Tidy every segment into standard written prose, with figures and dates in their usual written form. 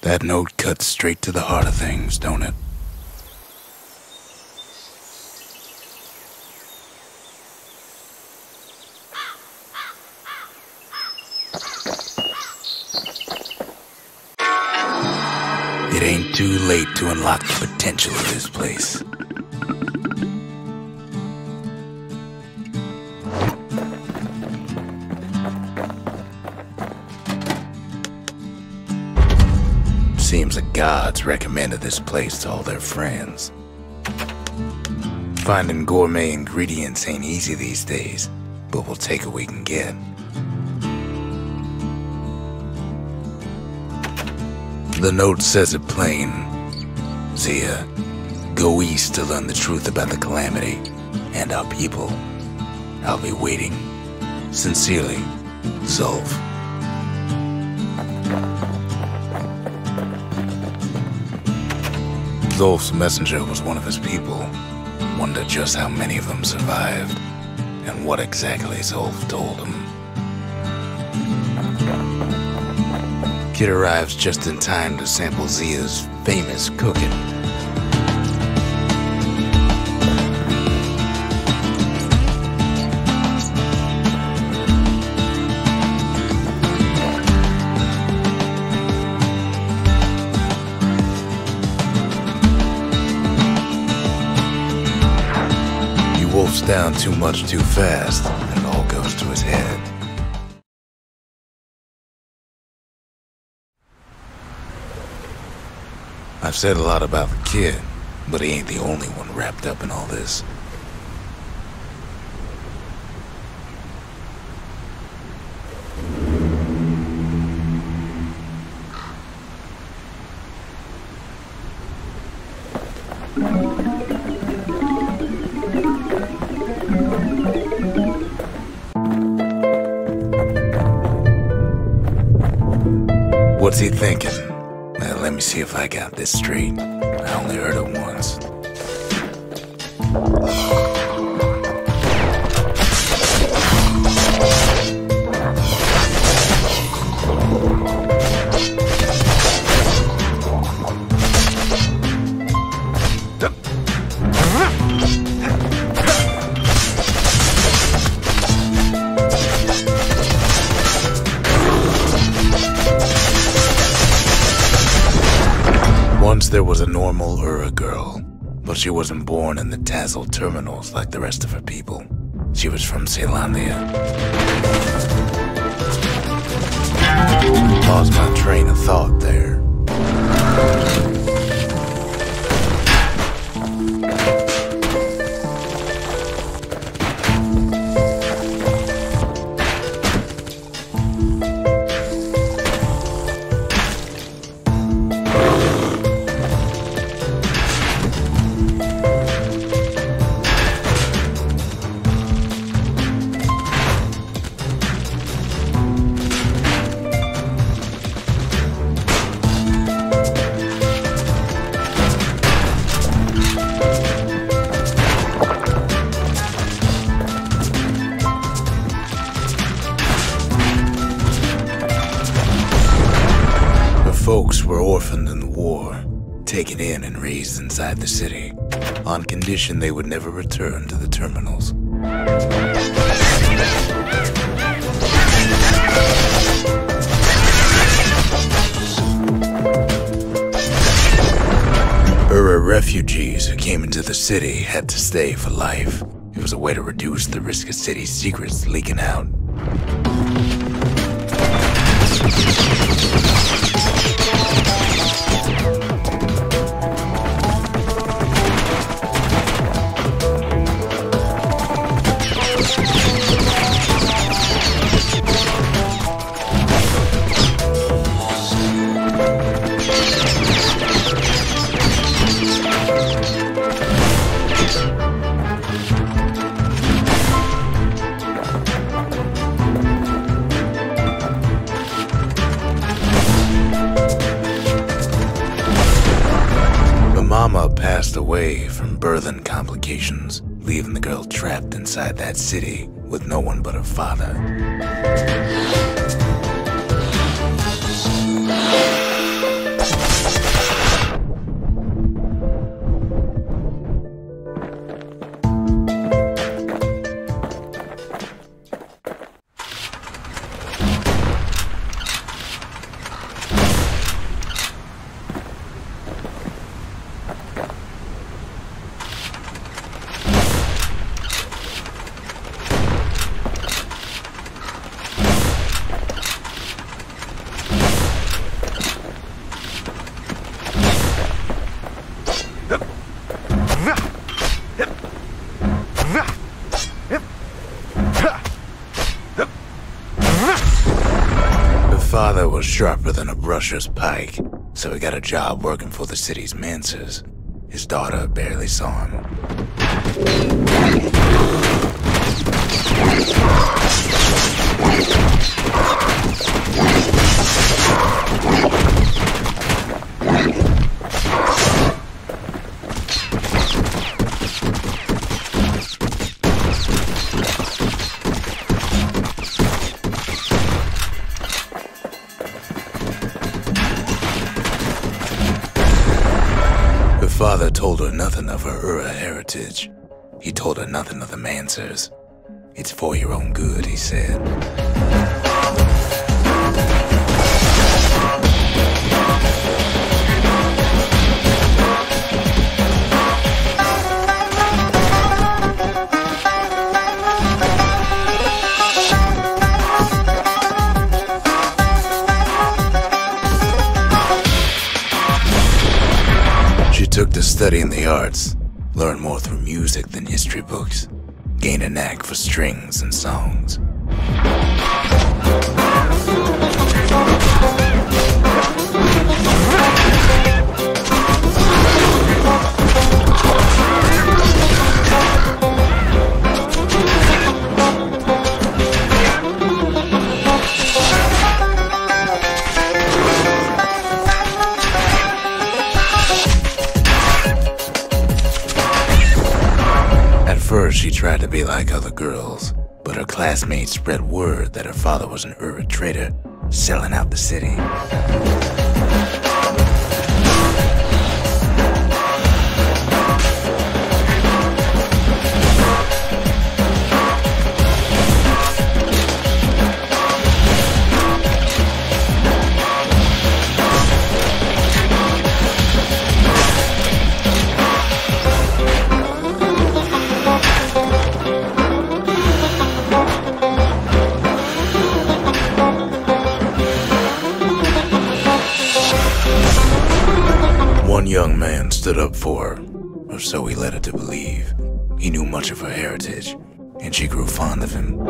That note cuts straight to the heart of things, don't it? It ain't too late to unlock the potential of this place. Seems the gods recommended this place to all their friends. Finding gourmet ingredients ain't easy these days, but we'll take what we can get. The note says it plain. Zia, go east to learn the truth about the calamity and our people. I'll be waiting. Sincerely, Zulf. Zulf's messenger was one of his people. Wonder just how many of them survived, and what exactly Zulf told him. Kid arrives just in time to sample Zia's famous cooking. He wolfs down too much too fast, and it all goes to his head. I've said a lot about the kid, but he ain't the only one wrapped up in all this. What's he thinking? Well, let me see if I got this straight. I only heard it once. Once there was a normal Ura girl, but she wasn't born in the Tassel terminals like the rest of her people. She was from Celandia. Lost my train of thought there. Folks were orphaned in the war, taken in and raised inside the city, on condition they would never return to the terminals. Ura refugees who came into the city had to stay for life. It was a way to reduce the risk of city secrets leaking out. Mama passed away from birthing complications, leaving the girl trapped inside that city with no one but her father. was sharper than a brusher's pike, so he got a job working for the city's mancers. His daughter barely saw him. Her father told her nothing of her Ura heritage. He told her nothing of the Mancers. It's for your own good, he said. She took to studying the arts, learned more through music than history books, gained a knack for strings and songs. First, she tried to be like other girls, but her classmates spread word that her father was an Ura trader, selling out the city. One young man stood up for her, or so he led her to believe. He knew much of her heritage, and she grew fond of him.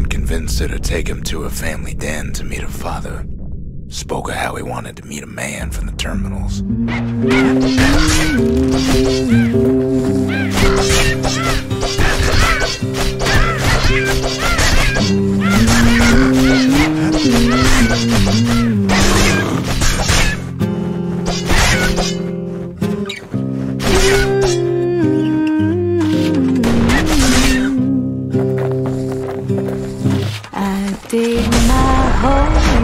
Convinced her to take him to her family den to meet her father. Spoke of how he wanted to meet a man from the terminals.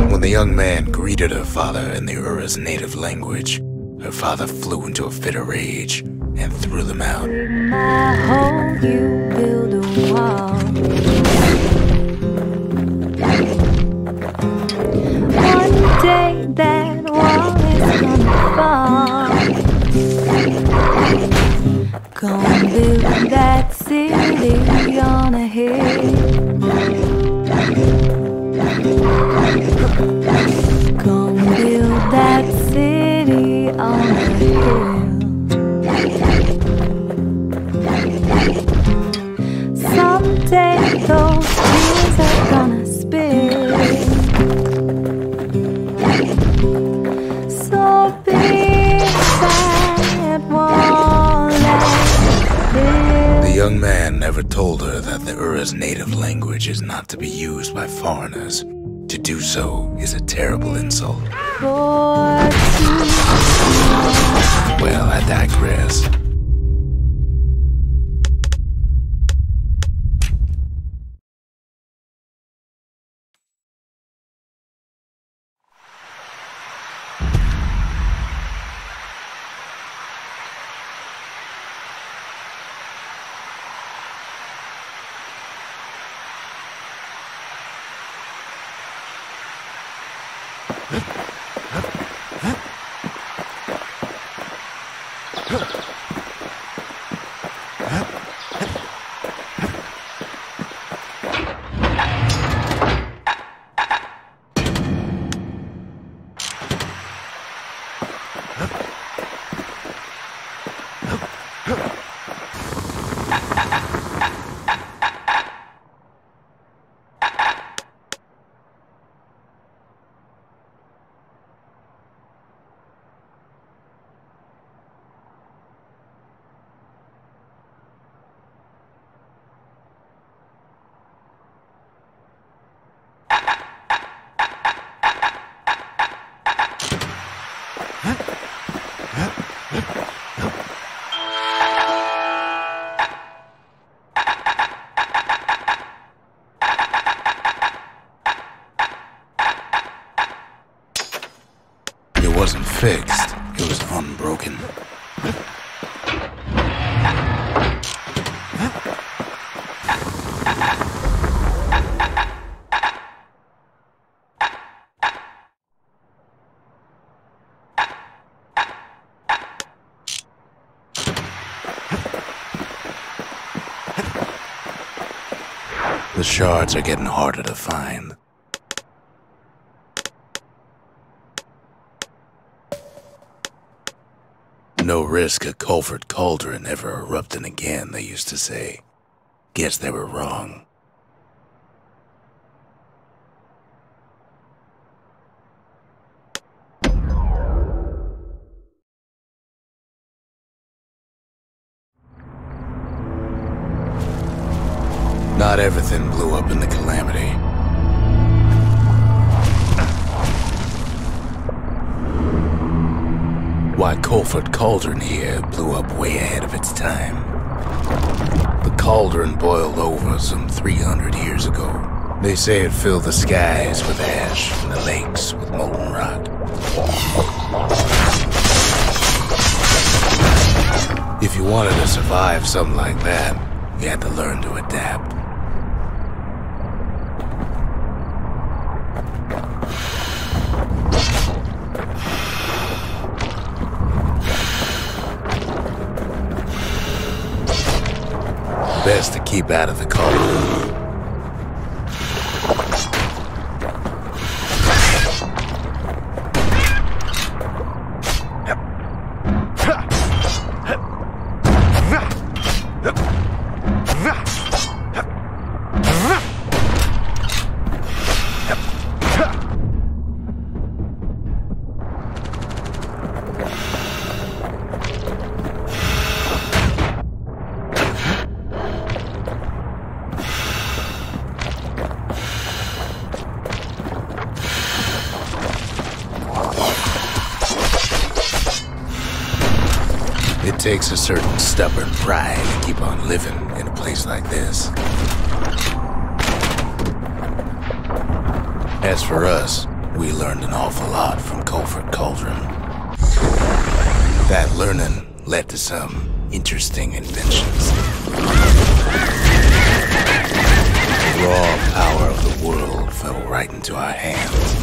When the young man greeted her father in the Ura's native language, her father flew into a fit of rage and threw them out. In my home, you build a wall. One day that wall is gonna fall. Gonna build that city on a hill. Gonna build that city on a hill. Someday those tears are gonna spill. So big that won't let The young man never told her that the Ura's native language is not to be used by foreigners. To do so is a terrible insult. for Well, I digress. It wasn't fixed, it was unbroken. The shards are getting harder to find. No risk of Culford Cauldron ever erupting again, they used to say. Guess they were wrong. Not everything blew up in the calamity. Why, Culford Cauldron here blew up way ahead of its time. The cauldron boiled over some 300 years ago. They say it filled the skies with ash and the lakes with molten rock. If you wanted to survive something like that, you had to learn to adapt. Best to keep out of the cauldron. It takes a certain stubborn pride to keep on living in a place like this. As for us, we learned an awful lot from Culford Cauldron. That learning led to some interesting inventions. The raw power of the world fell right into our hands.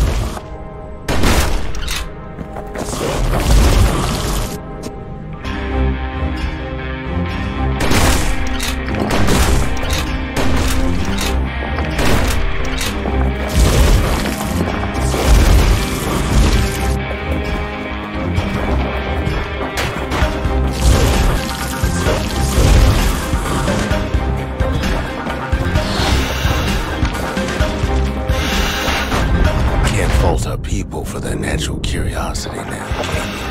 People for their natural curiosity now, can you?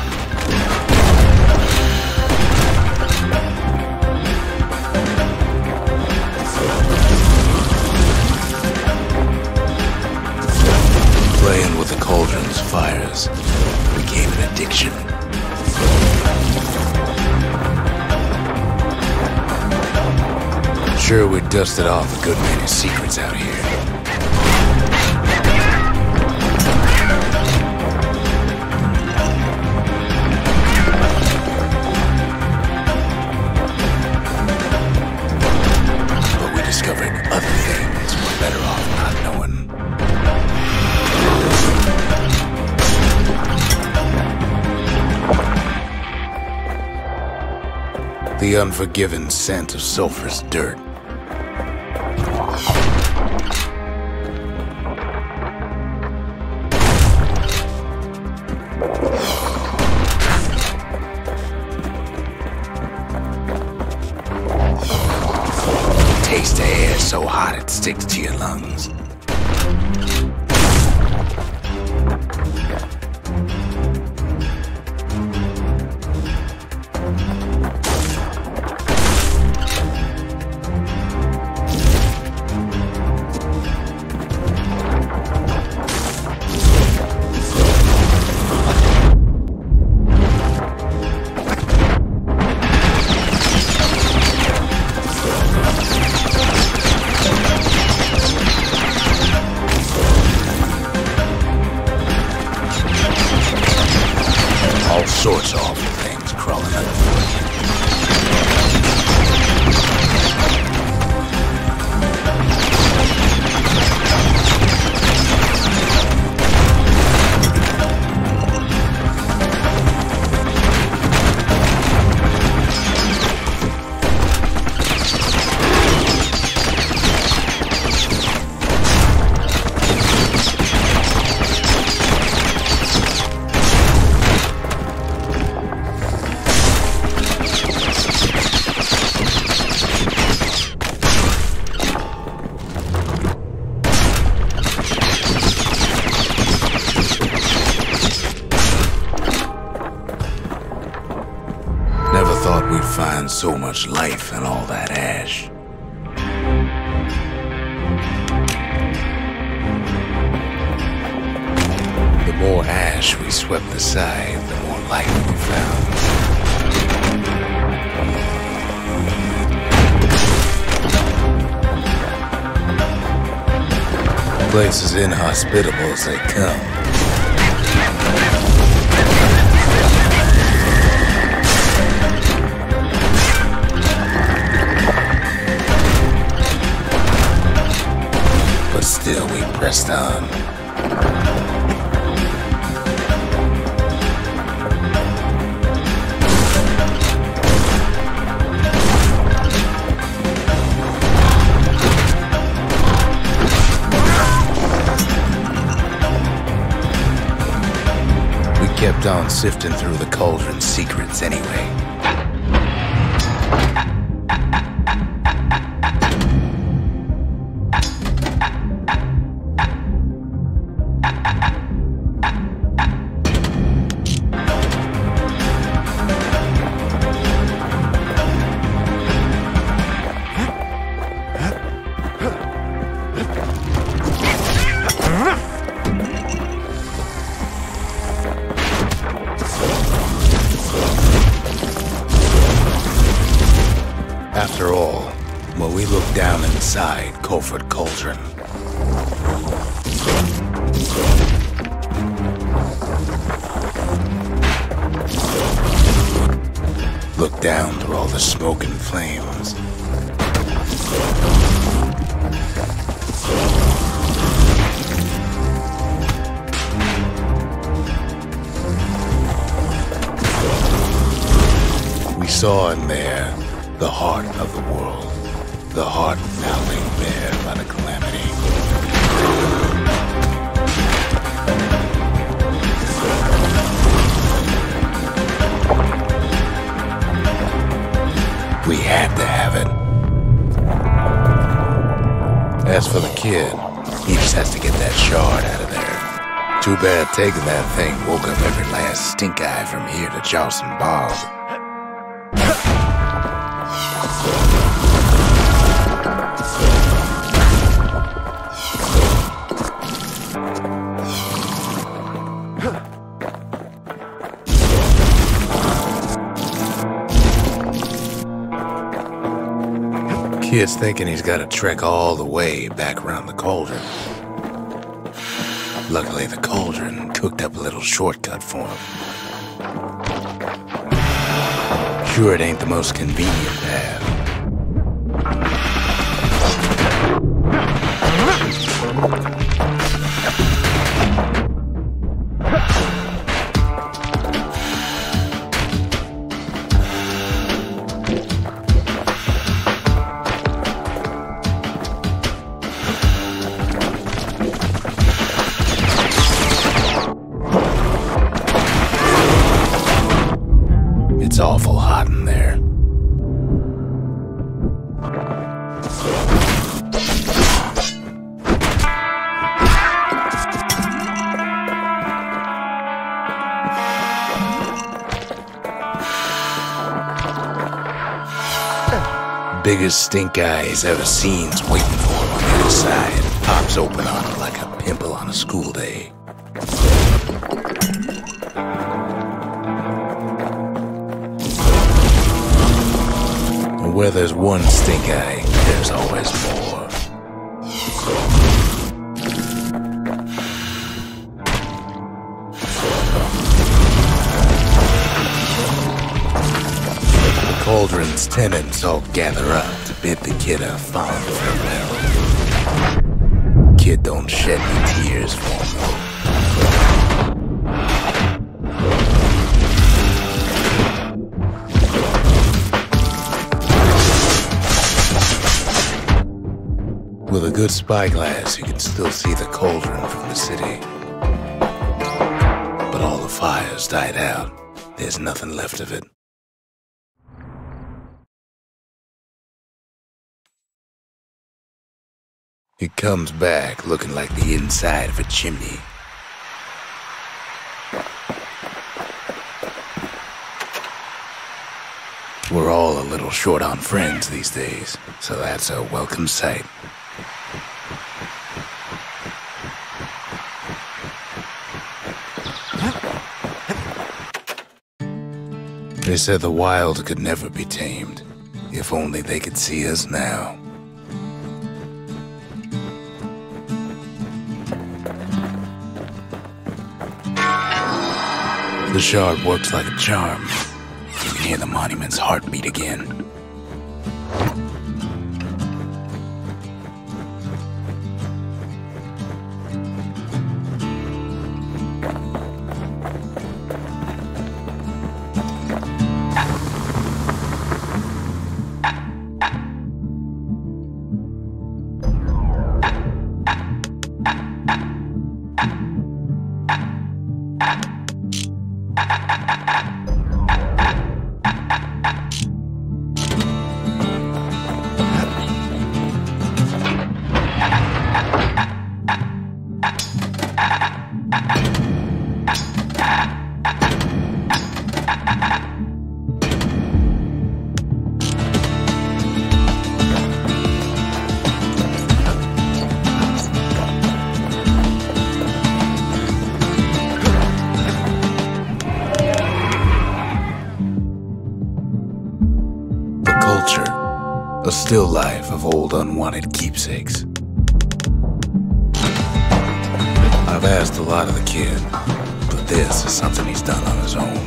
Playing with the cauldron's fires became an addiction. Sure, we dusted off a good many secrets out here. Discovering other things we're better off not knowing. The unforgiving scent of sulfurous dirt. Taste the air so hot it sticks to your lungs. All sorts of awful things crawling underfoot. Never thought we'd find so much life in all that ash. The more ash we swept aside, the more life we found. The place is inhospitable as they come. But still we pressed on. We kept on sifting through the cauldron's secrets anyway. After all, when we look down inside Culford Cauldron, Look down through all the smoke and flames. We saw in there the heart of the world, the heart now laid bare by the calamity. We had to have it. As for the kid, he just has to get that shard out of there. Too bad taking that thing woke up every last stink eye from here to Charleston Bob. Kid's thinking he's got to trek all the way back around the cauldron. Luckily, the cauldron cooked up a little shortcut for him. Sure, it ain't the most convenient path. It's awful hot in there. Biggest stink eye he's ever seen's waiting for him on the other side. Pops open on him like a pimple on a school day. Where there's one stink eye, there's always more. The cauldron's tenants all gather up to bid the kid a fond farewell. Kid don't shed any tears for him though. With a good spyglass, you can still see the cauldron from the city. But all the fires died out. There's nothing left of it. It comes back looking like the inside of a chimney. We're all a little short on friends these days, so that's a welcome sight. They said the wild could never be tamed, if only they could see us now. The shard works like a charm. You can hear the monument's heartbeat again. A still life of old unwanted keepsakes. I've asked a lot of the kid, but this is something he's done on his own.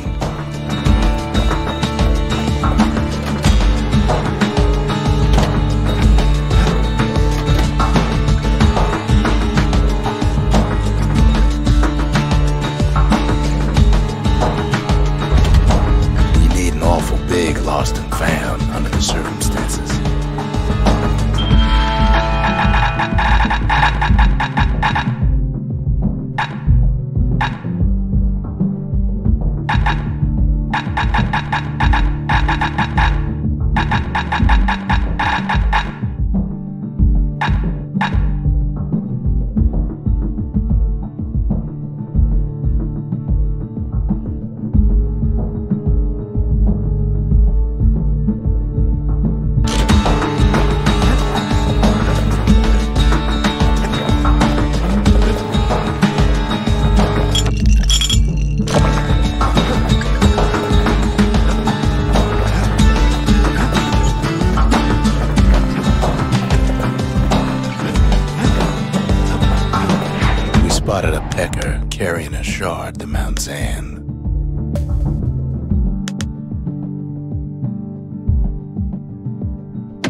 spotted a pecker carrying a shard to Mount Zan.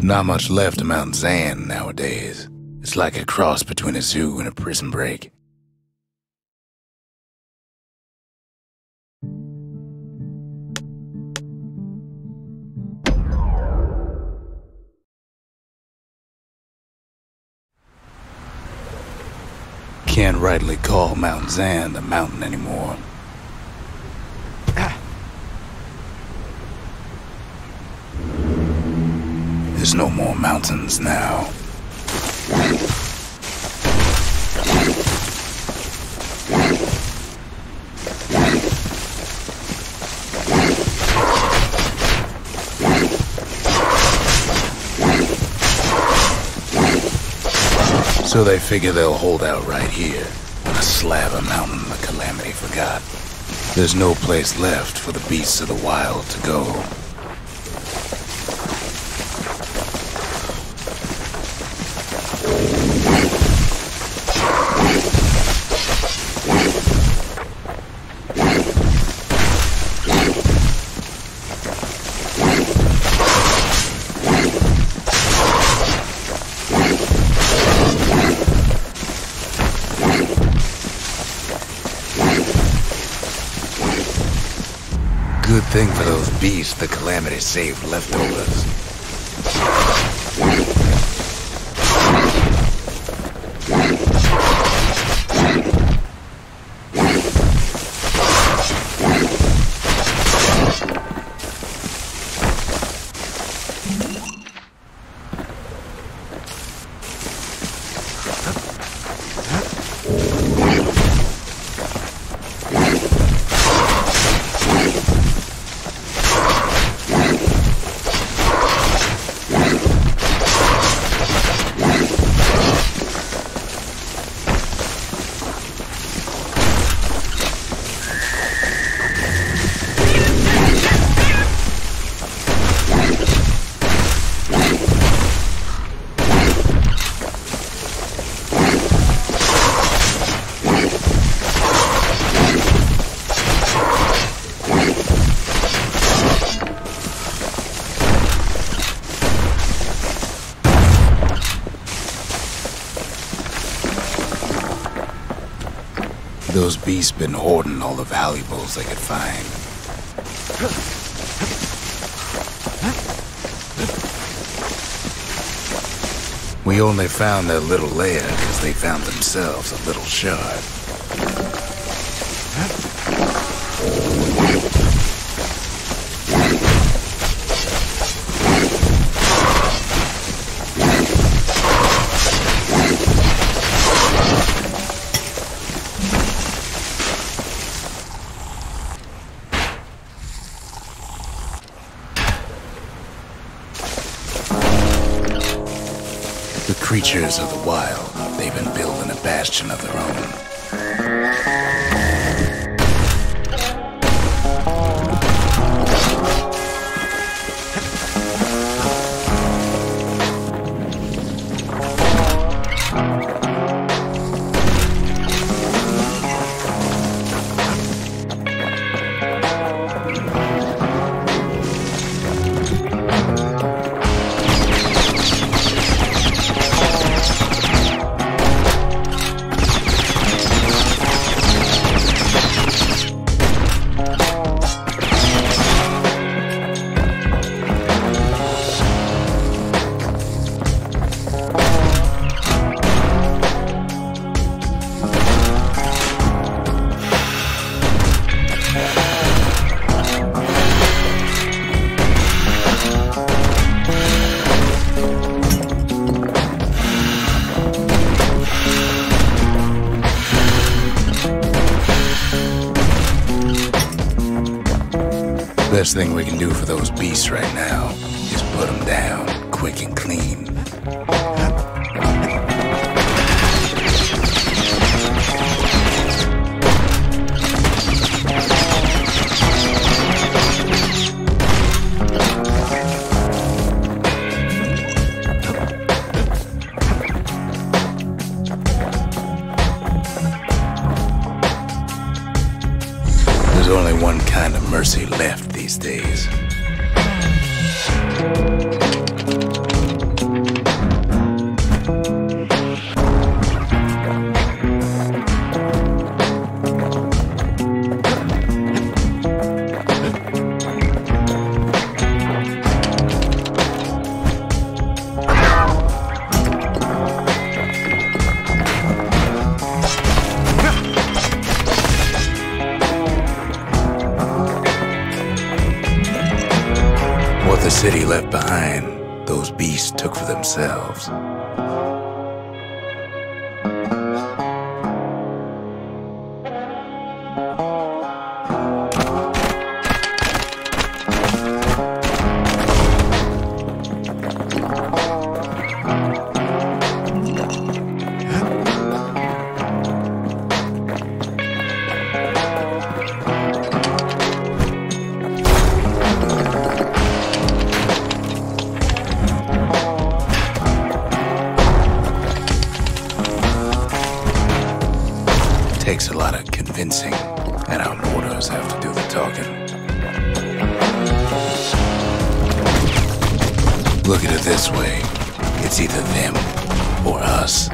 Not much left of Mount Zan nowadays. It's like a cross between a zoo and a prison break. Can't rightly call Mount Zan a mountain anymore. There's no more mountains now. So they figure they'll hold out right here, on a slab of mountain the Calamity forgot. There's no place left for the beasts of the wild to go. Good thing for those beasts the Calamity saved leftovers. Those beasts been hoarding all the valuables they could find. We only found their little lair because they found themselves a little shard. The creatures of the wild, they've been building a bastion of their own. Best thing we can do for those beasts right now is put them down quick and clean. these days. What the city left behind, those beasts took for themselves. Takes a lot of convincing, and our mortars have to do the talking. Look at it this way, it's either them or us.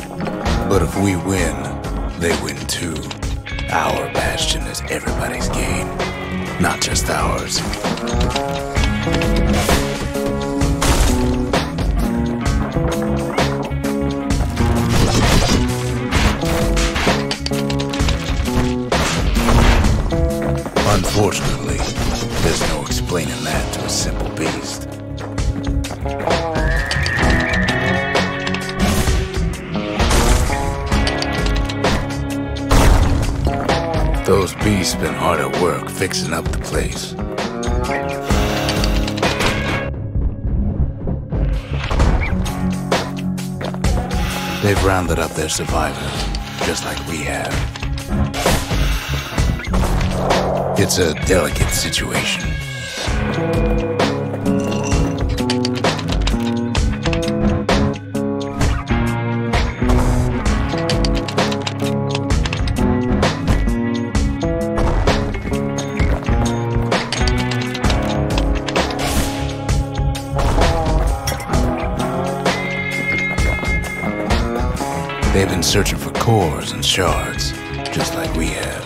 But if we win, they win too. Our Bastion is everybody's game, not just ours. Unfortunately, there's no explaining that to a simple beast. Those beasts been hard at work fixing up the place. They've rounded up their survivors, just like we have. It's a delicate situation. They've been searching for cores and shards, just like we have.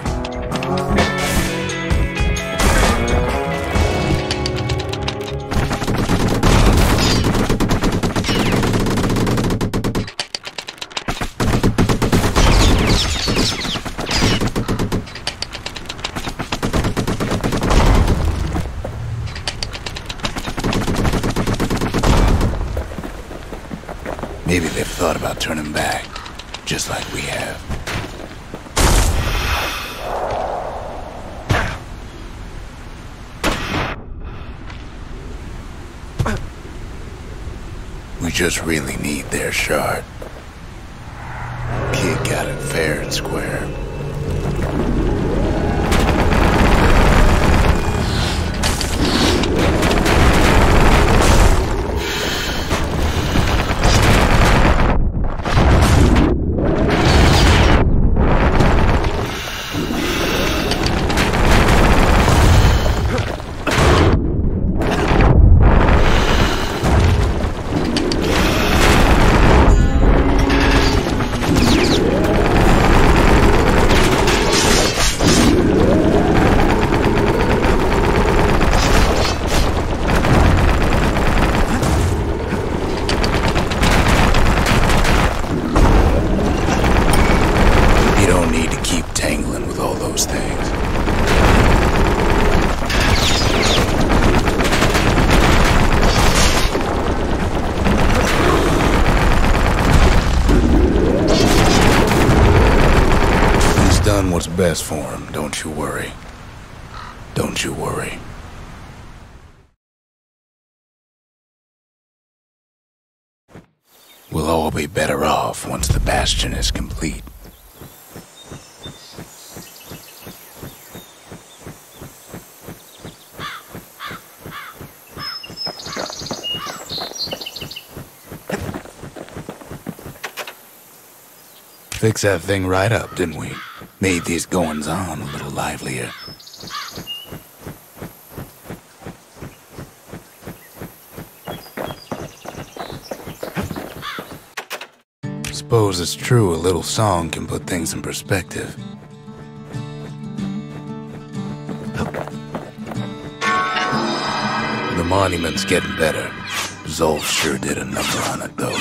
Maybe they've thought about turning back, just like we have. We just really need their shard. Kid got it fair and square. Done what's best for him, don't you worry. Don't you worry. We'll all be better off once the Bastion is complete. Fixed that thing right up, didn't we? Made these goings-on a little livelier. suppose it's true a little song can put things in perspective. The monument's getting better. Zolf sure did a number on it, though.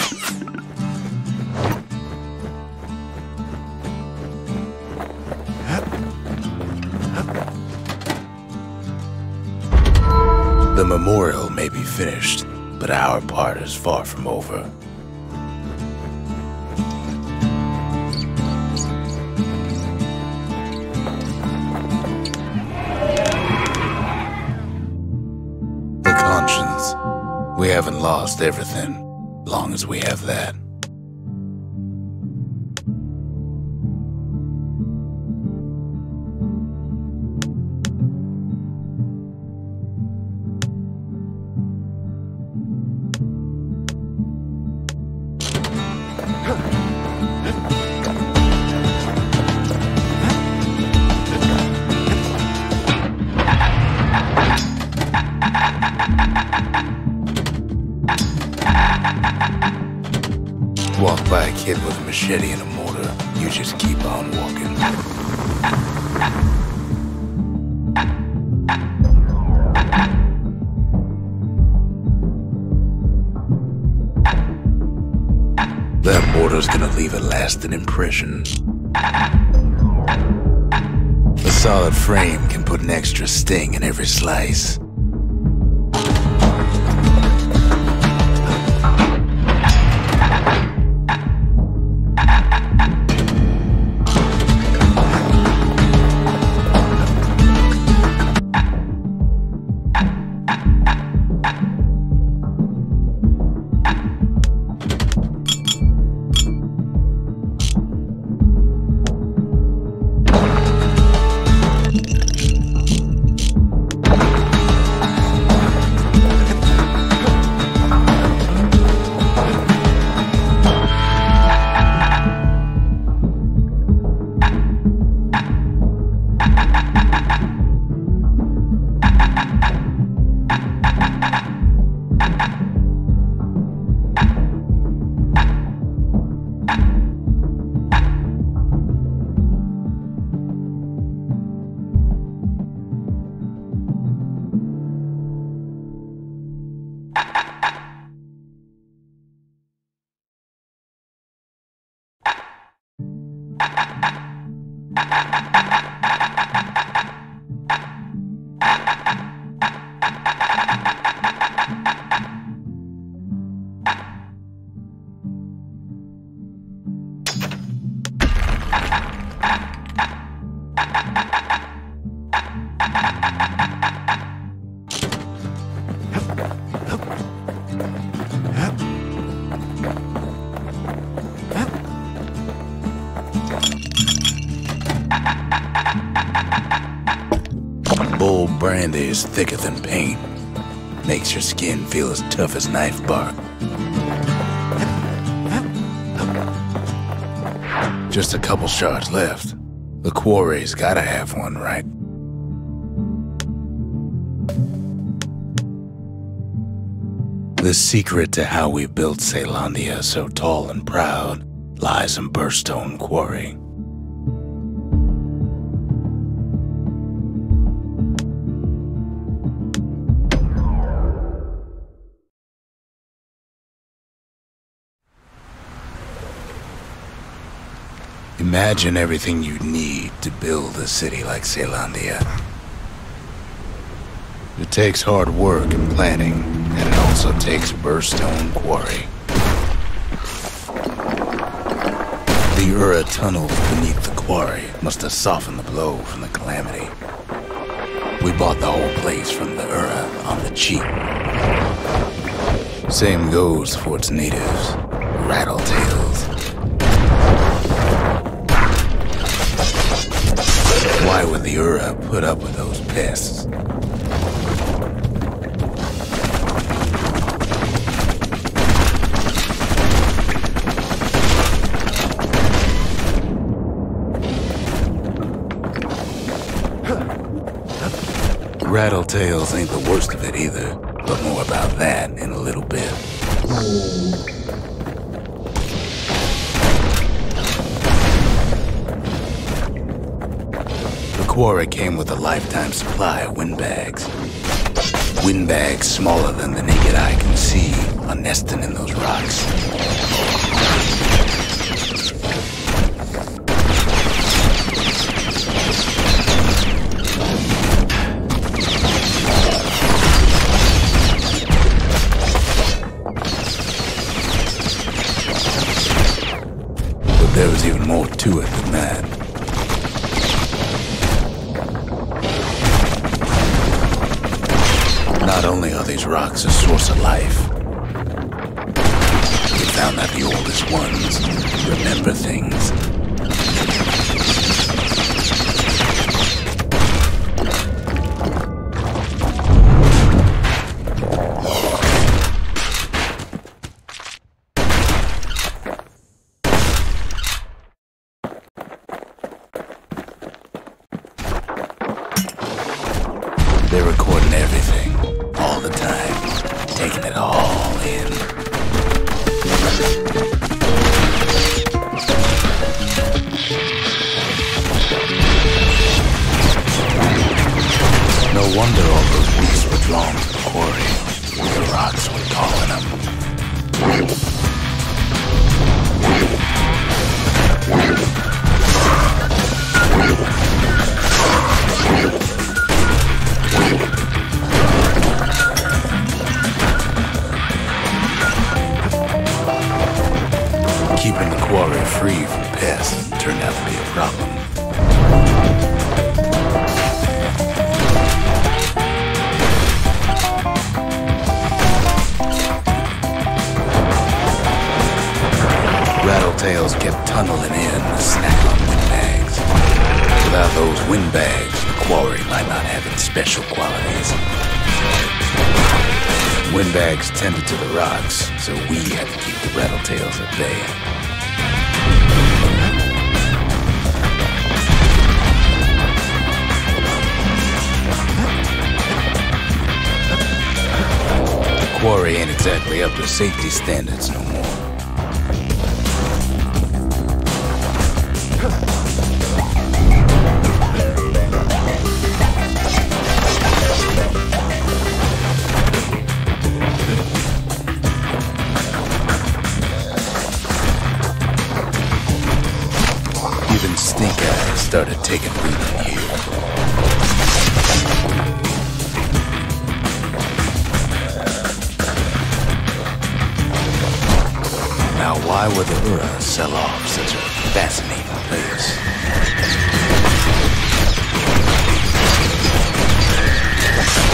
The memorial may be finished, but our part is far from over. The conscience. We haven't lost everything, long as we have that. Walk by a kid with a machete and a mortar, you just keep on walking. That mortar's gonna leave a lasting impression. A solid frame can put an extra sting in every slice. Bold brandy is thicker than paint. Makes your skin feel as tough as knife bark. Just a couple shards left. The quarry's gotta have one, right? The secret to how we built Caelondia so tall and proud lies in Burstone Quarry. Imagine everything you'd need to build a city like Caelondia. It takes hard work and planning, and it also takes Burstone Quarry. The Ura tunnels beneath the quarry must have softened the blow from the calamity. We bought the whole place from the Ura on the cheap. Same goes for its natives, Rattletails. Why would the Ura put up with those pests? Rattletails ain't the worst of it either, but more about that in a little bit. quarry came with a lifetime supply of windbags. Windbags smaller than the naked eye can see are nesting in those rocks. But there was even more to it than that. Not only are these rocks a source of life, we found that the oldest ones remember things. They're recording everything. All the time, taking it all in. No wonder all those beasts were drawn to the quarry. The rocks were calling them. Keeping the quarry free from pests turned out to be a problem. Rattletails kept tunneling in to snack on windbags. Without those windbags, the quarry might not have its special qualities. Windbags tended to the rocks, so we had to keep the rattletails at bay. The quarry ain't exactly up to safety standards no more. Even stink eyes started taking root in here. Now, why would the Ura sell off such a fascinating place?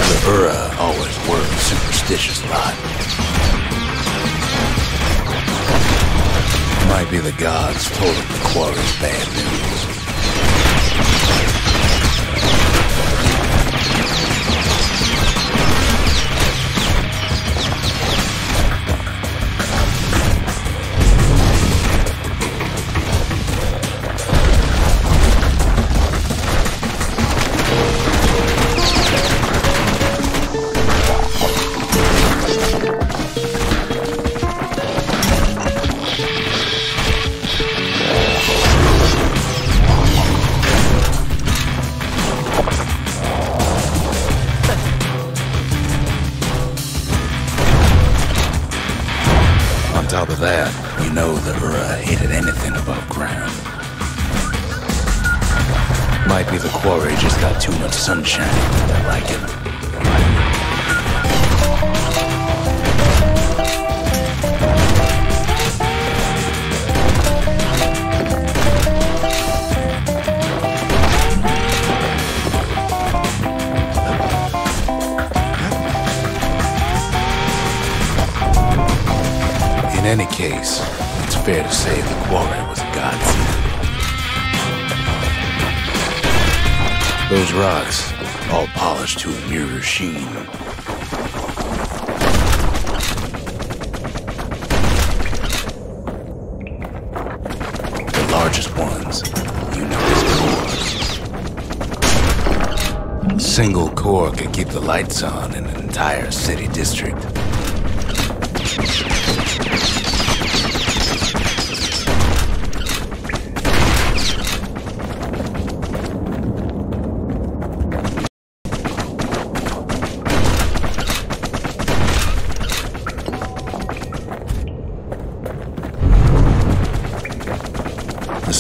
The Ura always were a superstitious lot. Might be the gods told him the quarry's bad news. On top of that, you know the Ura hated anything above ground. Might be the quarry just got too much sunshine. I like it. In any case, it's fair to say the quarry was a godsend. Those rocks, all polished to a mirror sheen. The largest ones, you notice cores. Single core could keep the lights on in an entire city district.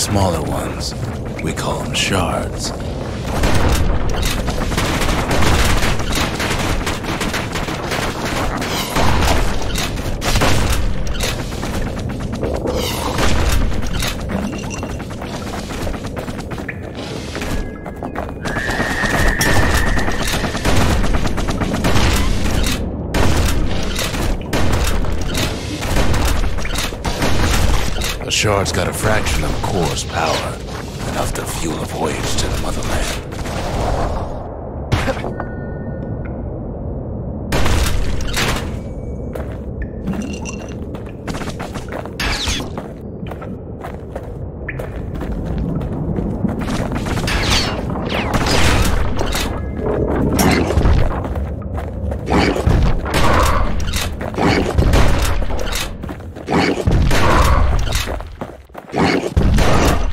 smaller ones. We call them shards. A shard's got a fraction of a core's power, enough to fuel a voyage to the motherland.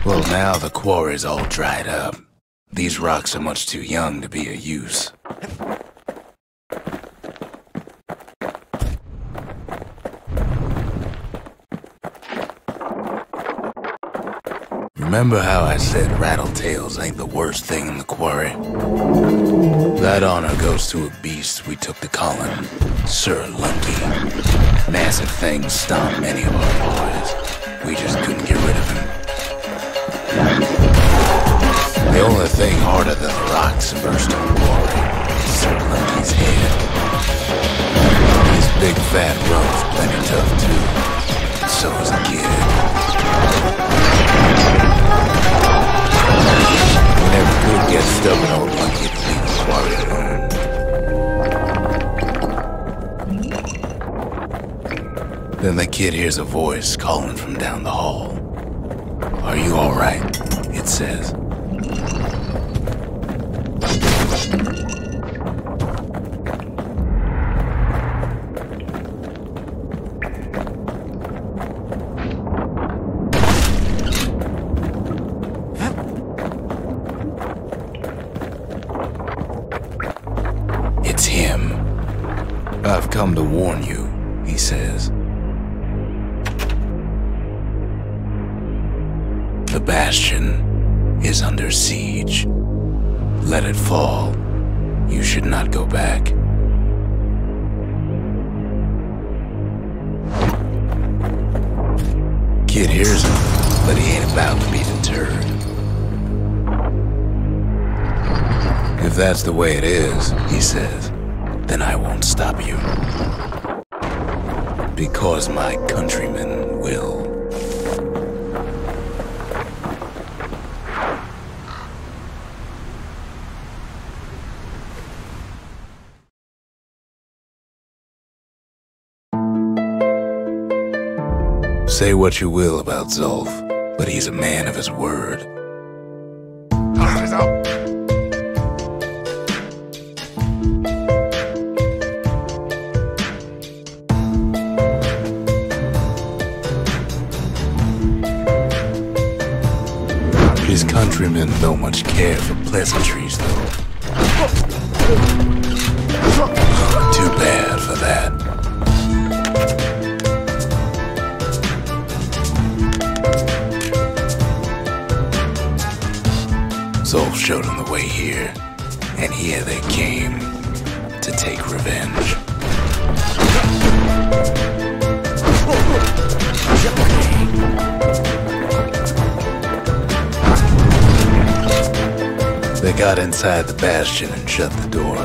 Well, now the quarry's all dried up. These rocks are much too young to be of use. Remember how I said rattletails ain't the worst thing in the quarry? That honor goes to a beast we took to Colin, Sir Lunky. Massive things stomped many of our boys. We just couldn't get rid of him. The only thing harder than the rocks in Bastion quarry is Sir Lunky's head. His big fat rump's plenty tough too. So is the kid. We never could get stubborn old Lunky to leave the quarry alone. Then the kid hears a voice calling from down the hall. "Are you all right?" it says. It's him. "I've come to warn you," he says. "The Bastion is under siege. Let it fall. You should not go back." Kid hears him, but he ain't about to be deterred. "If that's the way it is," he says, "then I won't stop you. Because my countrymen will." Say what you will about Zulf, but he's a man of his word. His countrymen don't much care for pleasantries, though. Too bad for that. Zulf showed him the way here, and here they came to take revenge. They got inside the Bastion and shut the door.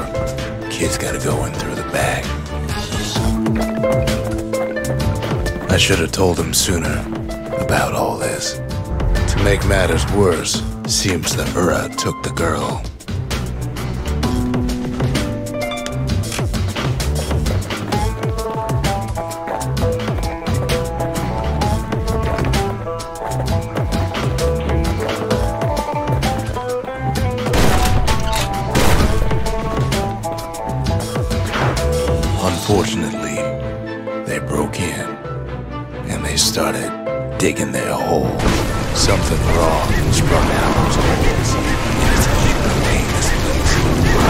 Kid's gotta go in through the back. I should have told him sooner about all this. To make matters worse, seems the Ura took the girl. Unfortunately, they broke in, and they started digging their hole. Something wrong sprung out of those holes, and it's keeping pain this place.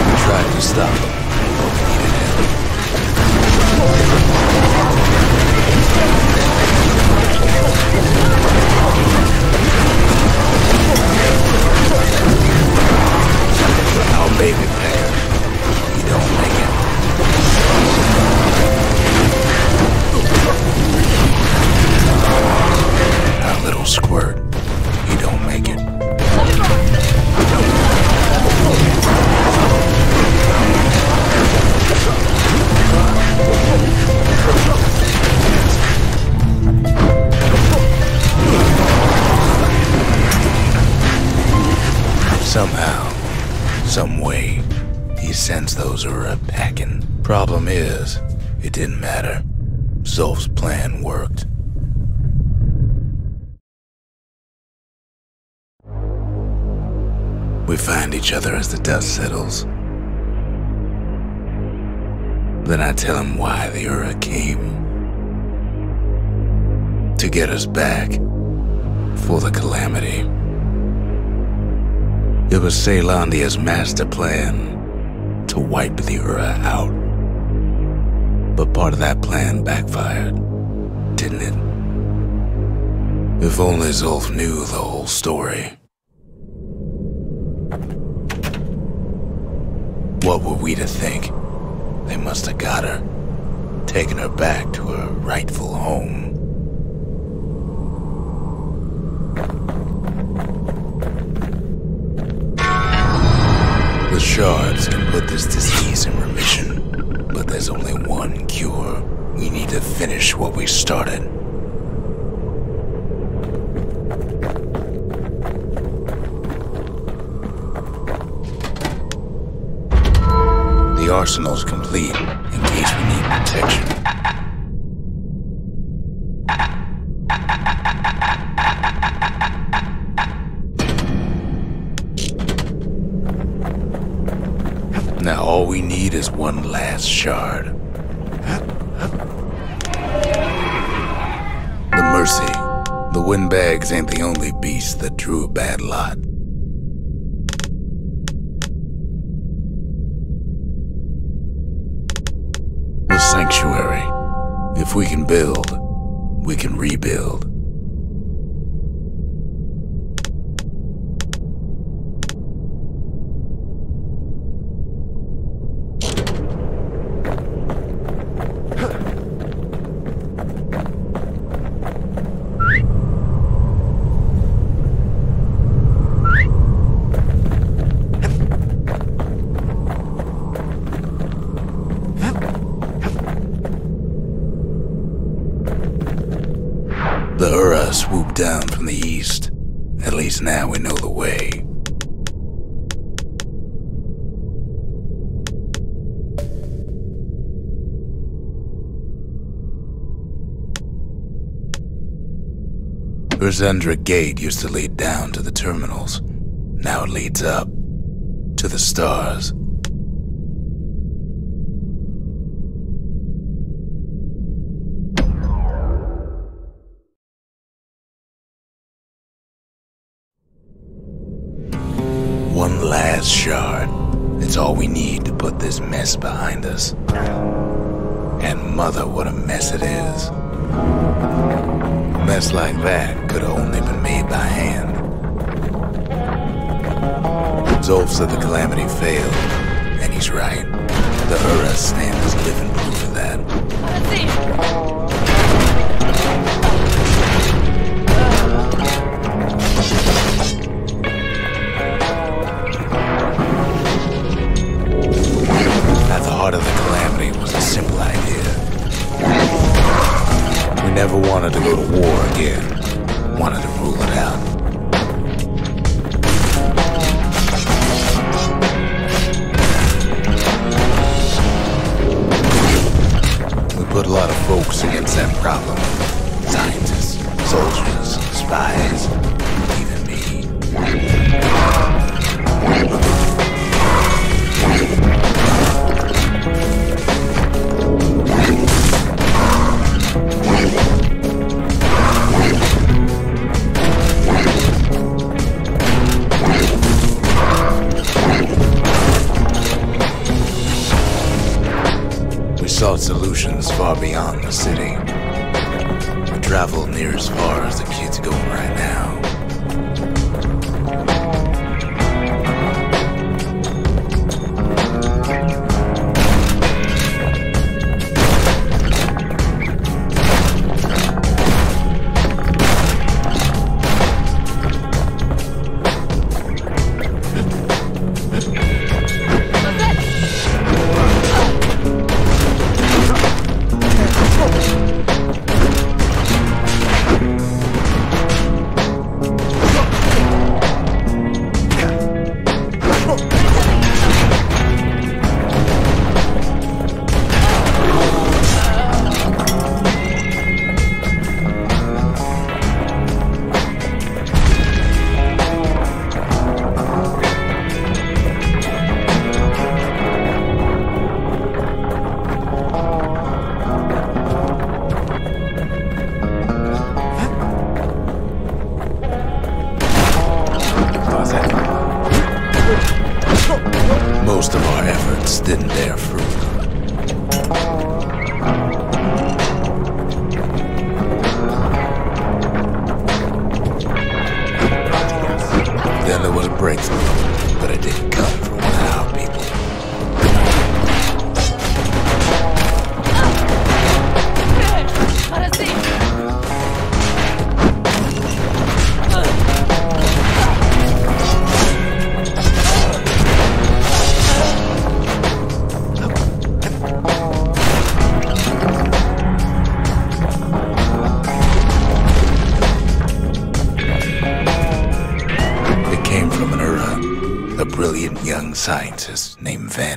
We tried to stop them, but we needed help. Somehow, some way, he sends those Ura packing. Problem is, it didn't matter. Zulf's plan worked. We find each other as the dust settles. Then I tell him why the Ura came. To get us back for the Calamity. It was Caelondia's master plan to wipe the Ura out. But part of that plan backfired, didn't it? If only Zulf knew the whole story. What were we to think? They must have got her, taken her back to her rightful home. The shards can put this disease in remission, but there's only one cure. We need to finish what we started. The arsenal's complete, in case we need protection. Now all we need is one last shard. The Mercy. The windbags ain't the only beast that drew a bad lot. The Sanctuary. If we can build, we can rebuild. The Ura swooped down from the east. At least now we know the way. Urzendra Gate used to lead down to the terminals. Now it leads up to the stars. One last shard. It's all we need to put this mess behind us. And mother, what a mess it is. A mess like that could have only been made by hand. Zulf said the Calamity failed, and he's right. The Ura stand as living proof of that. At the heart of the Calamity was a simple idea. We never wanted to go to war again. Wanted to rule it out. We put a lot of folks against that problem. Scientists, soldiers, spies, even me. We sought solutions far beyond the city. We traveled near as far as the kid's going right now. young scientist named Van.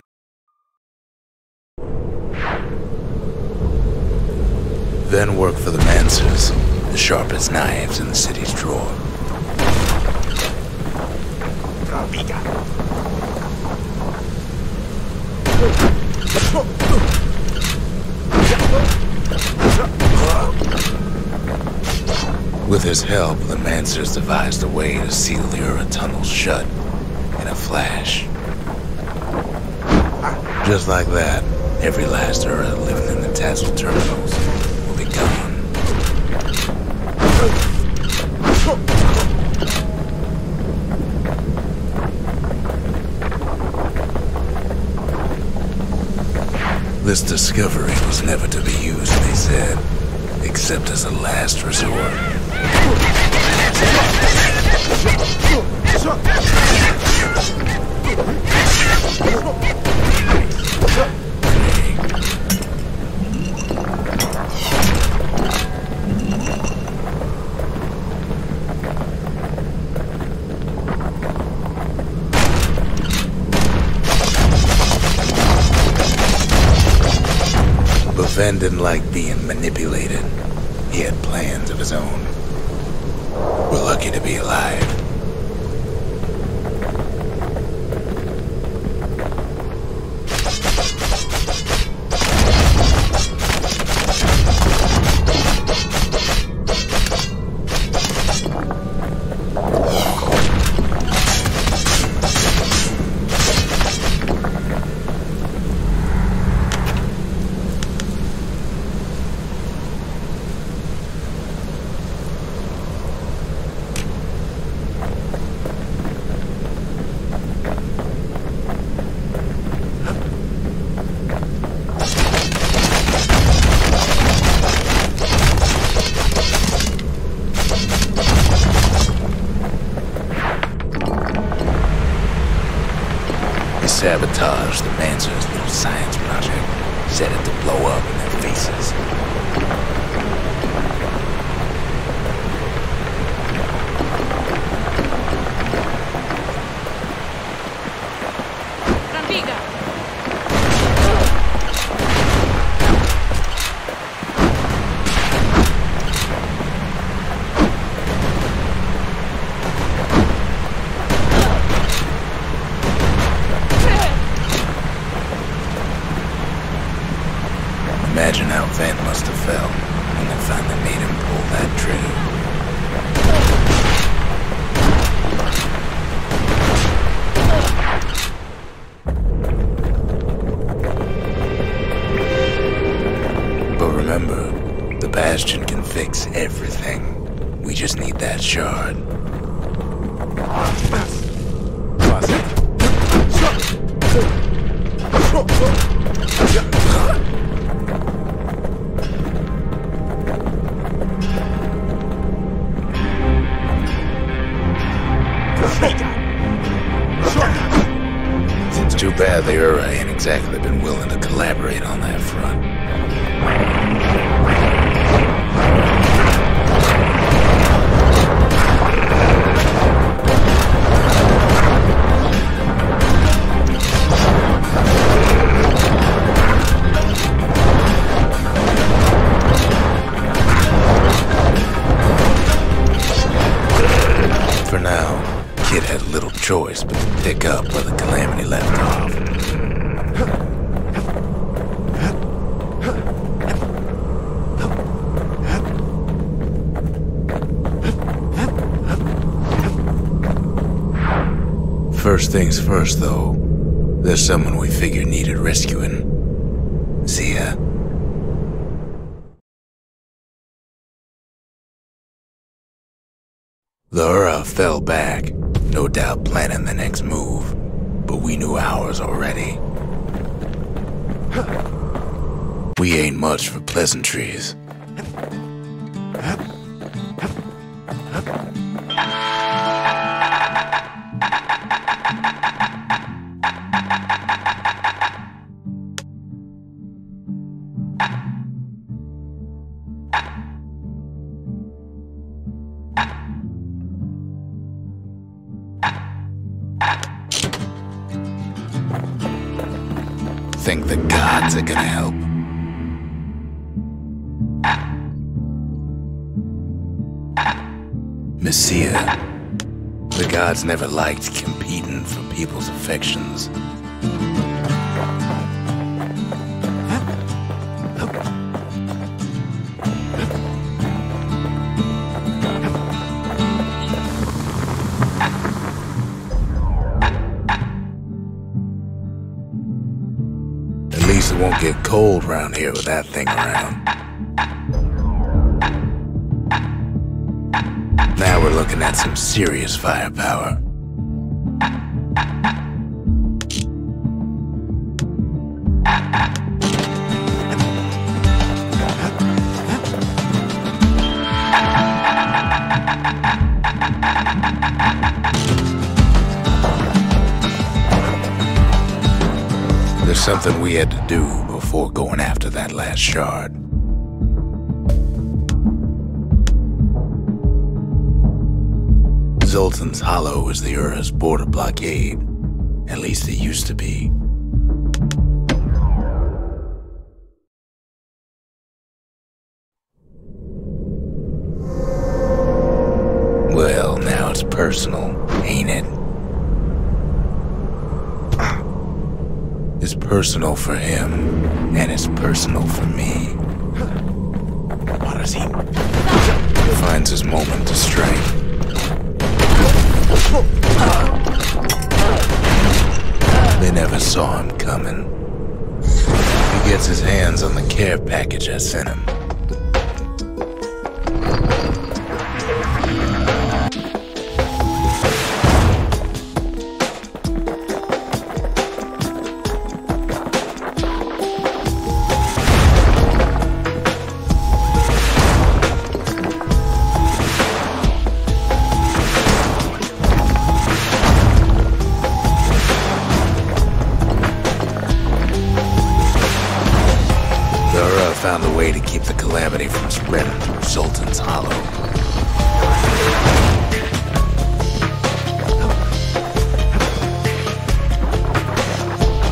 Then worked for the Mancers, the sharpest knives in the city's drawer. With his help, the Mancers devised a way to seal the Ura tunnel shut in a flash. Just like that, every last Ura living in the Tassel terminals will be gone. This discovery was never to be used, they said, except as a last resort. But Ven didn't like being manipulated. He had plans of his own. We're lucky to be alive. Sabotaged the Mancer's little science project, set it to blow up in their faces. Imagine how Van must have felt when they finally made him pull that trigger. But remember, the Bastion can fix everything. We just need that shard. It's too bad the Ura ain't exactly been willing to collaborate on that front. For now, Kid had little choice but to pick up where the Calamity left off. First things first, though, there's someone we figured needed rescuing. Zia. The Ura fell back, no doubt planning the next move, but we knew ours already. We ain't much for pleasantries. think the gods are gonna help? Messiah, the gods never liked competing for people's affections. At least it won't get cold around here with that thing around. Now we're looking at some serious firepower. There's something we had to do before going after that last shard. Zoltan's Hollow is the Ura's border blockade. At least it used to be. Well, now it's personal, ain't it? It's personal for him, and it's personal for me. What does he finds his moment to strike? They never saw him coming. He gets his hands on the care package I sent him. Found a way to keep the calamity from spreading through Zoltan's Hollow.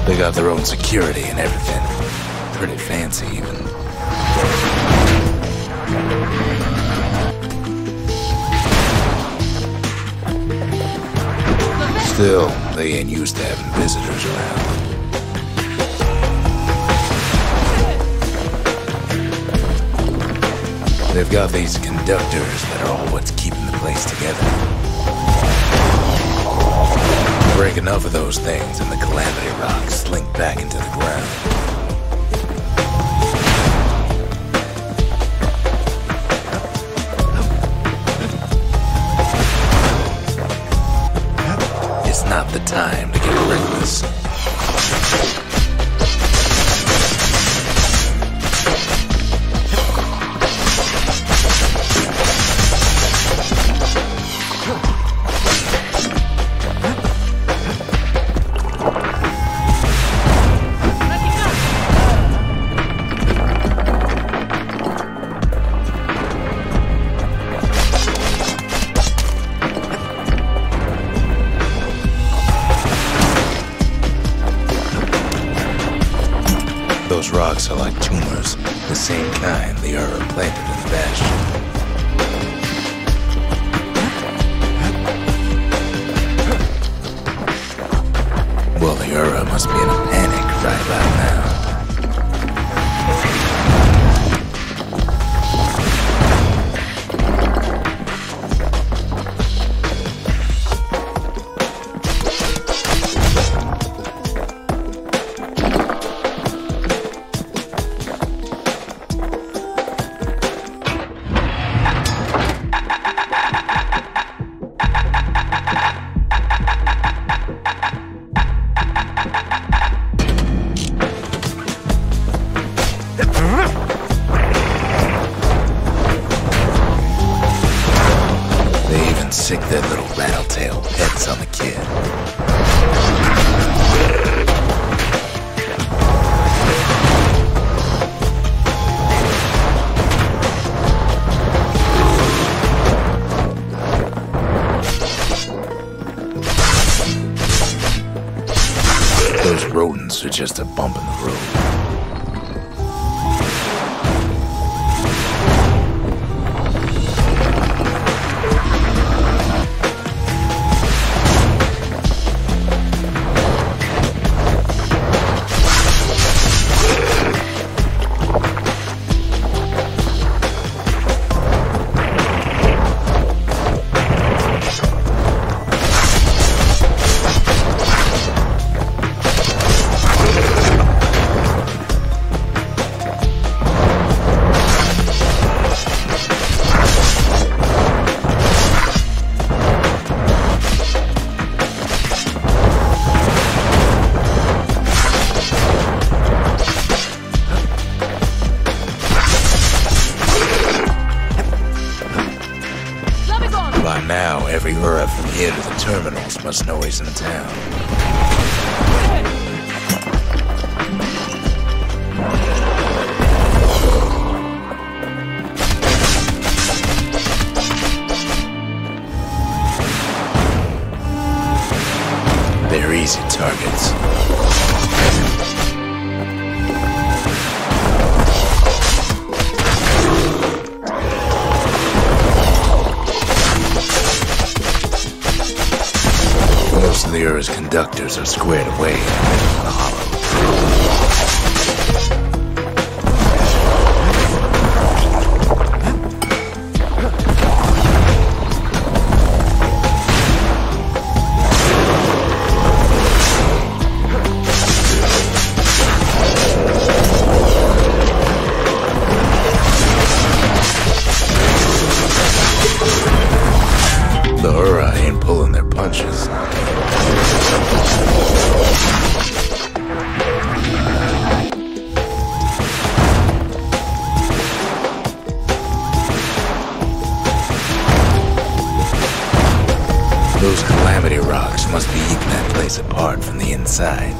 They got their own security and everything. Pretty fancy, even. Still, they ain't used to having visitors around. They've got these conductors that are all what's keeping the place together. Break enough of those things and the calamity rocks slink back into the ground. It's not the time to get reckless. Those rocks are like tumors, the same kind the Ura planted in the Bastion. Well, the Ura must be in a panic right about now. Sick their little rattletail pets on the kid. Those rodents are just a bump in the road. By now, every Ura from here to the terminals must know he's in town. They're easy targets. Most of the Ura's conductors are squared away in the hollow. The Ura ain't pulling their punches. Those calamity rocks must be eating that place apart from the inside.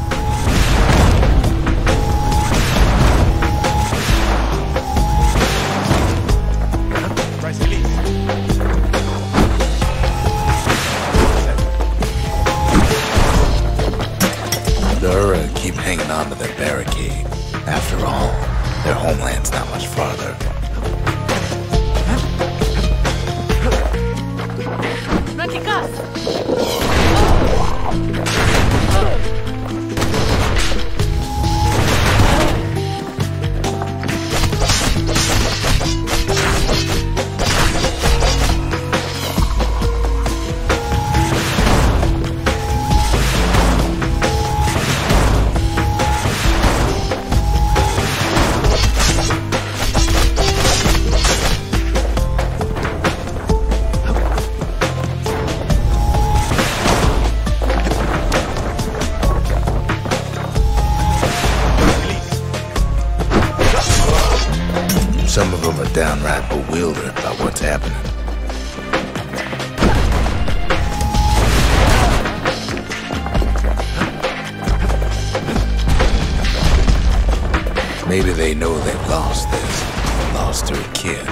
The Ura keep hanging on to their barricade. After all, their homeland's not much farther. Some of them are downright bewildered by what's happening. Maybe they know they've lost this, lost to a kid.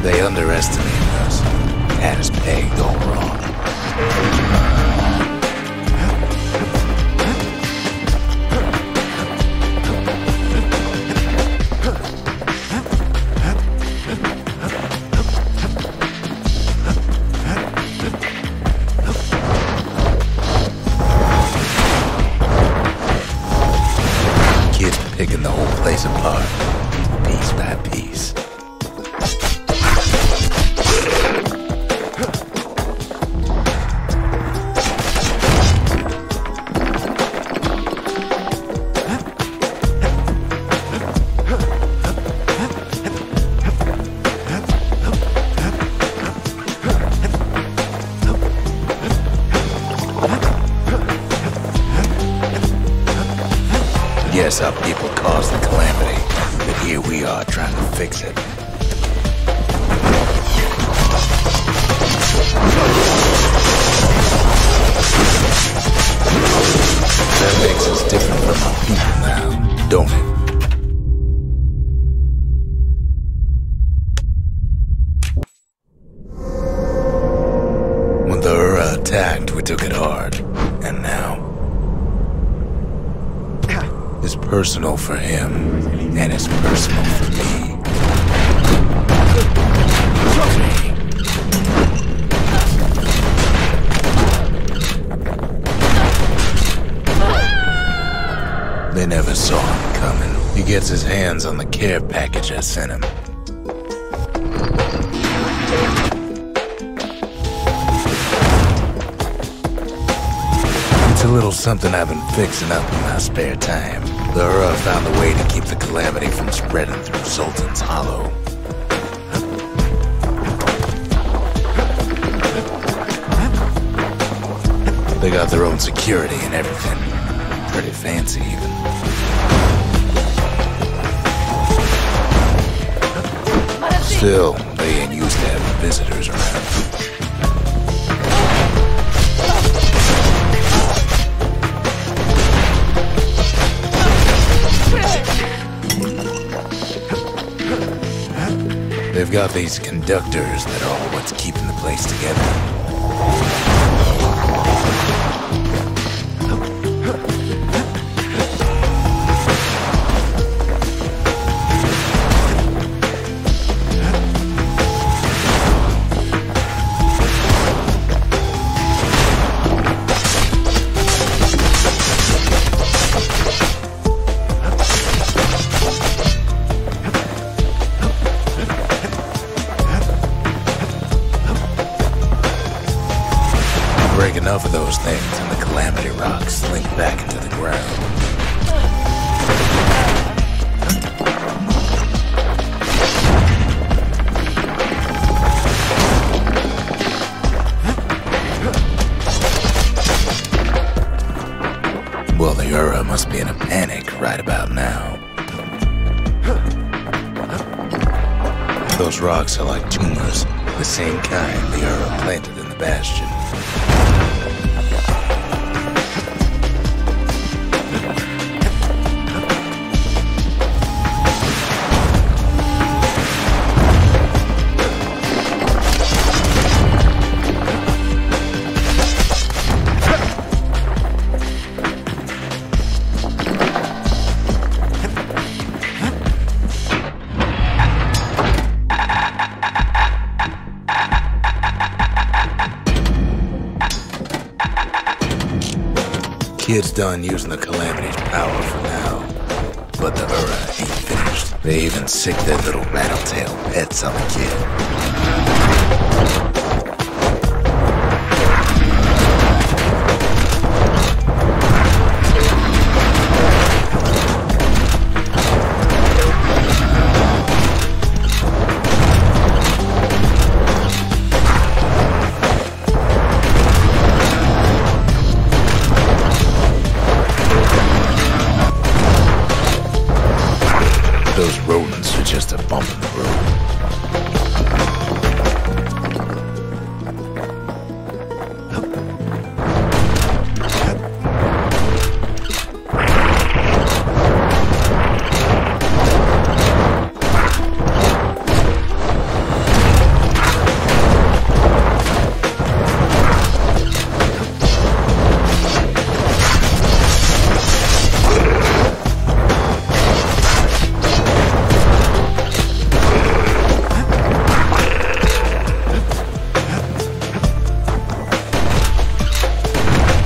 They underestimated us, had us pegged all wrong. Kids picking the whole place apart, piece by piece. Yes, our people caused the calamity, but here we are trying to fix it. That makes us different from our people. attacked, we took it hard. And now, it's personal for him, and it's personal for me. They never saw him coming. He gets his hands on the care package I sent him. It's a little something I've been fixing up in my spare time. The Ura found a way to keep the calamity from spreading through Sultan's Hollow. They got their own security and everything. Pretty fancy, even. Still, they ain't used to having visitors around. They've got these conductors that are what's keeping the place together. Break enough of those things and the calamity rocks slink back into the ground. Well, the Ura must be in a panic right about now. Those rocks are like tumors, the same kind the Ura planted in the Bastion. Kid's done using the calamity's power for now, but the Ura ain't finished. They even sick their little rattletail pets on the kid. Those rodents are just a bump in the road.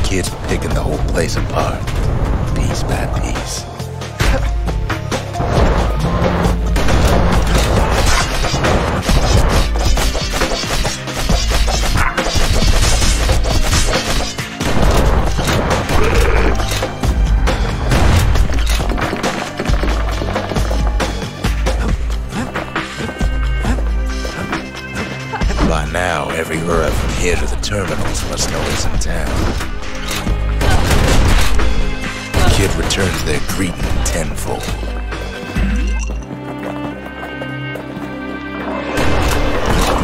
Kid's picking the whole place apart, piece by piece. By now, every Ura from here to the terminals must know he's in town. Kid returns their greeting tenfold.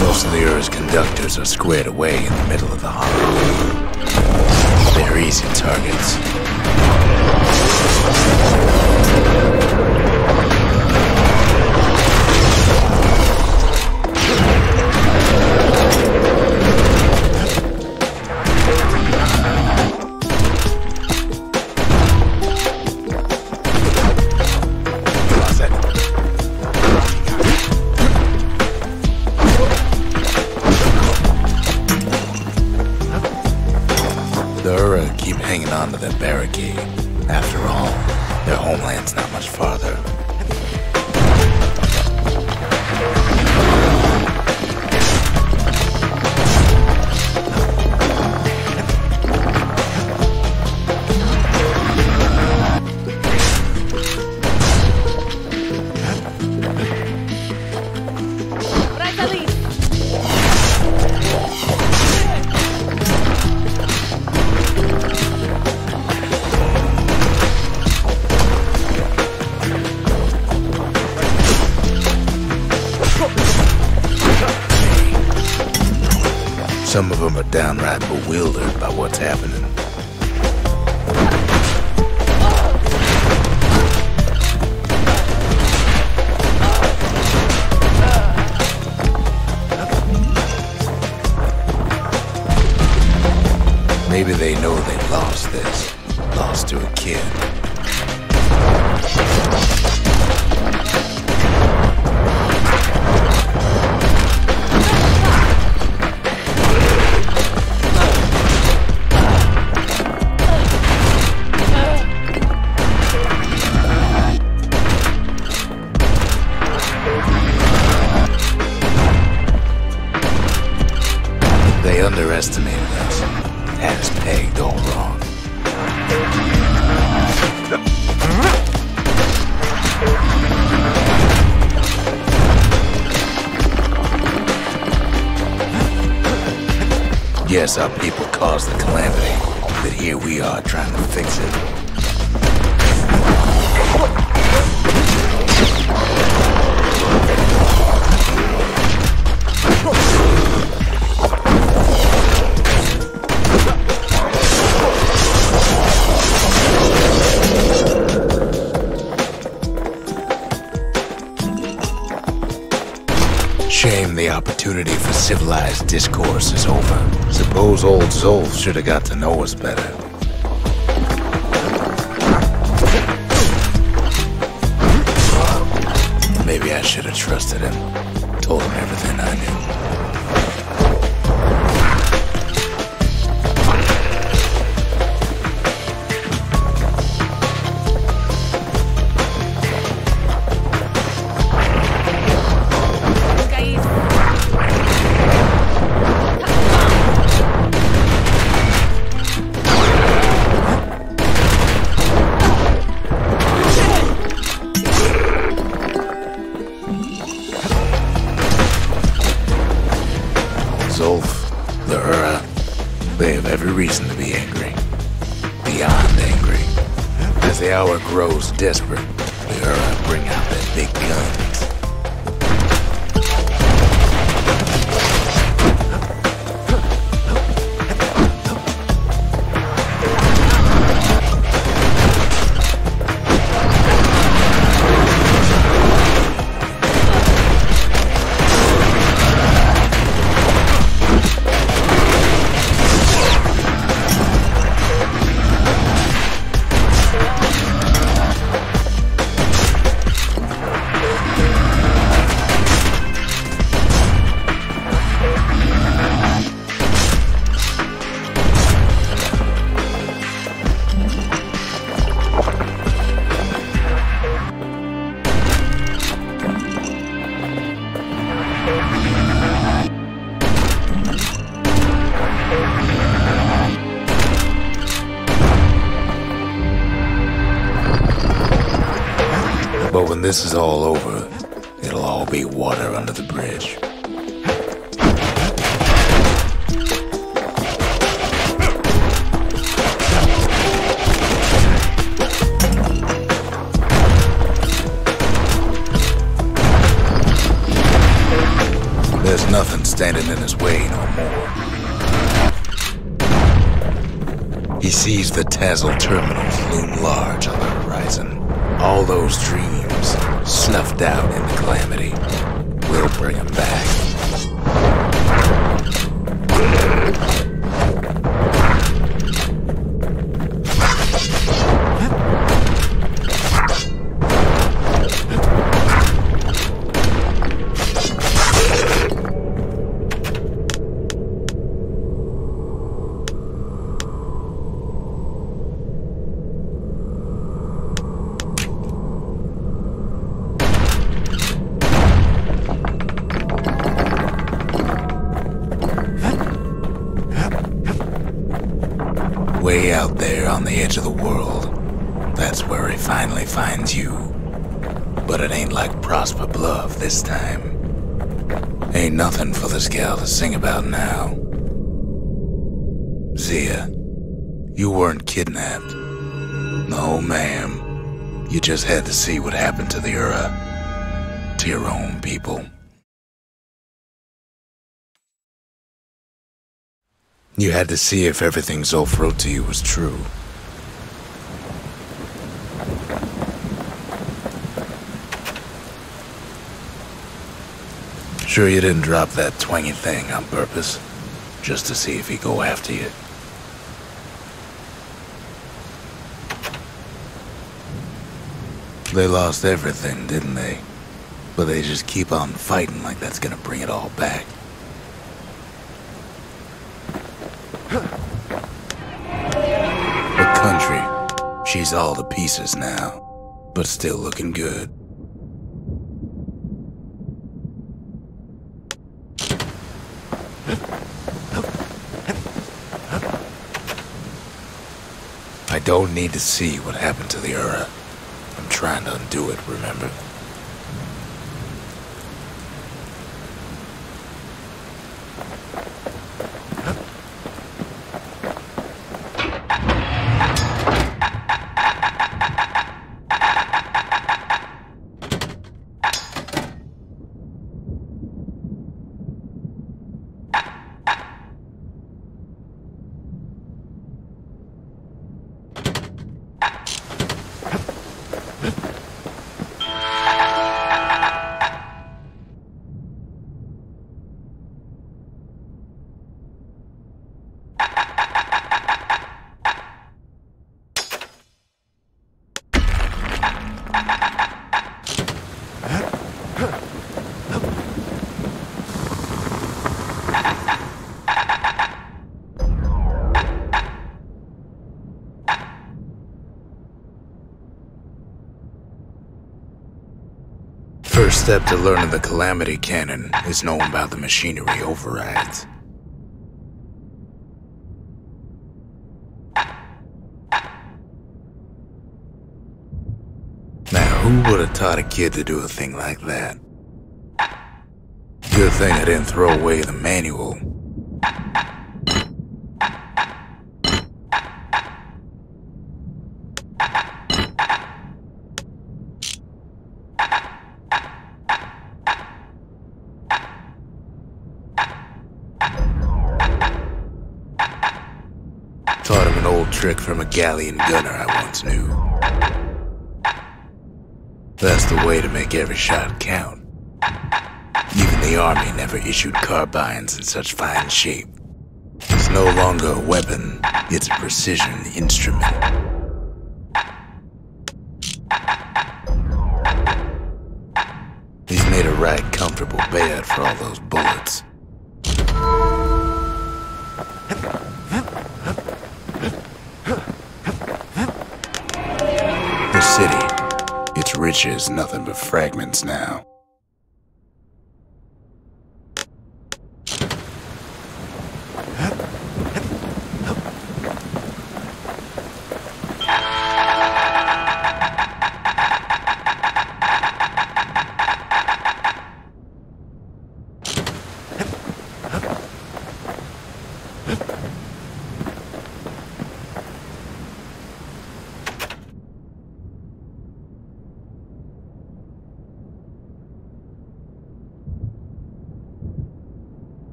Most of the Ura's conductors are squared away in the middle of the hollow. They're easy targets. hanging on to their barricade. After all, their homeland's not much farther. Some of them are downright bewildered by what's happening. Maybe they know they've lost this. Lost to a kid. They underestimated us. Had us pegged all wrong. Yes, our people caused the calamity, but here we are trying to fix it. Shame the opportunity for civilized discourse is over. Suppose old Zolf should have got to know us better. Maybe I should have trusted him. Told him everything I knew. They have every reason to be angry. Beyond angry. As the hour grows desperate, the Ura bring out their big guns. But when this is all over, it'll all be water under the bridge. There's nothing standing in his way no more. He sees the Tazzle terminals loom large on the horizon. All those dreams, snuffed out in the calamity, will bring him back. Way out there on the edge of the world, that's where he finally finds you. But it ain't like Prosper Bluff this time. Ain't nothing for this gal to sing about now. Zia, you weren't kidnapped. No, ma'am. You just had to see what happened to the Ura. To your own people. You had to see if everything Zolf wrote to you was true. Sure you didn't drop that twangy thing on purpose? Just to see if he'd go after you? They lost everything, didn't they? But they just keep on fighting like that's gonna bring it all back. The country, she's all to pieces now, but still looking good. I don't need to see what happened to the Ura. I'm trying to undo it, remember? First step to learning the Calamity Cannon is knowing about the machinery overrides. Now, who would have taught a kid to do a thing like that? Good thing I didn't throw away the manual. Thought of an old trick from a galleon gunner I once knew. That's the way to make every shot count. Even the army never issued carbines in such fine shape. It's no longer a weapon, it's a precision instrument. He's made a right comfortable bed for all those bullets. The city, its riches nothing but fragments now.